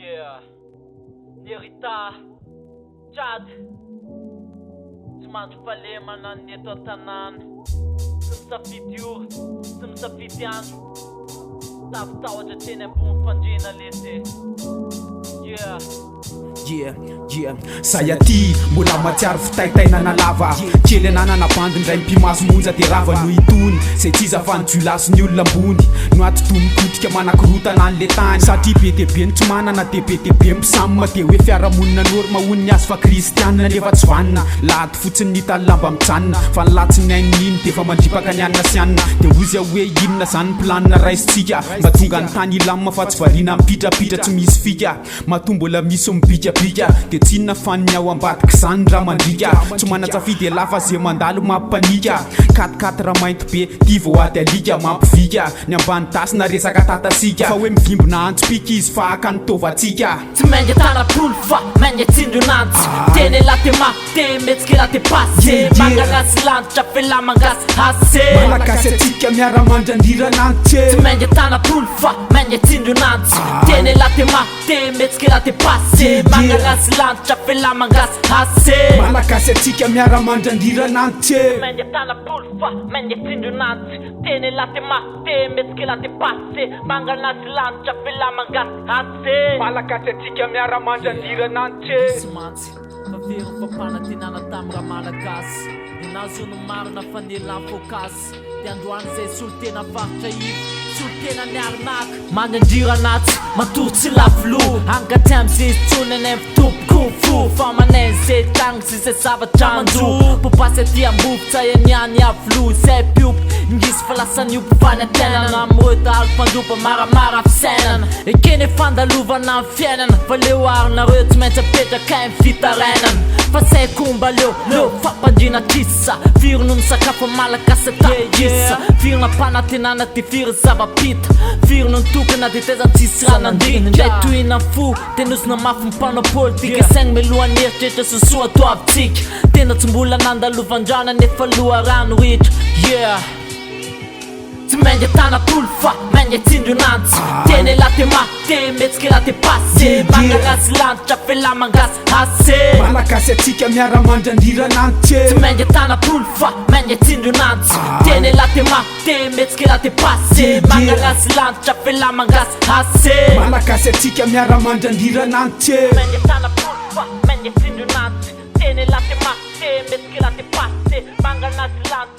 Yeah, Nerita, Chad, tsy mandro falemana ny eto an-tanàna, tsy misafidy ora, tsy misafidy andro, tafitahotra teny ambony fandriana lese. Sayaty mbola matsiaro fitaitainana lava kely ananana bandy ndray mpimaso monja de rava no itony zay tsy zafany jolaso ny olona ambony no atotomy kotika manakorotana an'le tany satria be de be ny tsy manana de be mpisamina de hoe fiarahamonina norma hoy ny azo fa kristianina nefa tsy vanina lahaty fotsiny ny tany lamba mijanona fa nilatsiny ain'iny de fa mandripaka ny anina sy anina de ozy hoe inona zany ny planina raisitsika mba tonga ny tany ilamina fa tsy variana mipitrapitra tsy misy fika mato mbola misy mibikabika de tsinona faniny ao ambadiky zany raha mandrika tsy manatsafidy lafa zay mandalo mampipanika 4 raha mainty be ty vao ady alika mampivika ny ambany tasina resaka tatasika fa hoe mivimbona antso-pika izy fa aka nitovantsika tsy maingy tanapolo fa maingy tsindro nantsy teny laty mate metsika laty passé mangagasy lanitra fela mangasy hasé malagasy atsika miara-mandrandiranantsy tsy maingy tanapolo fa maingy tsindro nantsy teny laty mate metsika laty passé mangagasy lanitra fela mangasy hasé malagasy atsika miara-mandrandiranantsy maingy tanapolo fa maingy tsindro nantsy teny laty mate metsika laty passé mangagasy lanitra fela mangasy hasé malagasy atsika miara-mandrandiranantsy Simantsy, favery fampanantenana tamin'ny raha malagasy inazo no marina fanelan'ny fôkasy de androany zay solotena faritra ivo solotena ny arinaka manandriranatsy matory tsy lafilo angaty am'zay tsony any fitompoko fo fa manay zay tagny sy zay zavatra manjo popasy aty ambovy tsayaniany avilo zay piopo ngisy fa lasany iopo fanantenana amretaly fandopa maramara fisainana ekeny fandalovana amin'ny fiainana fa leo arinareo tsy maintsy apetraka amin'ny fitarenana fa say komba leo fampandrina tisa firy no misakafo malagasy atapisa firy na mpanantenana ty firy zavapita firy no nitokana de teza tsisy ranandrina ndray tohina fo tenosina mafy mpanao politika saigny melohan'ny eritreritra sosoa toavitsika tena tsy mbola nandalovandrana nefa loha rano ritra tsy maingy tanapolo fa maingy tsindro nantsy teny laty mate metsika laty passé mangagasy lanitra fela mangasy hasé malagasy atsika miara-mandrandiranantsy tsy maingy tanapolo fa maingy tsindro nantsy teny laty mate metsika laty passé mangagasy lanitra fela mangasy hasé malagasy atsika miara-mandrandiranantsy maingy tanapolo fa maingy tsindro nantsy teny laty mate metsika laty passé mangagasy lanitra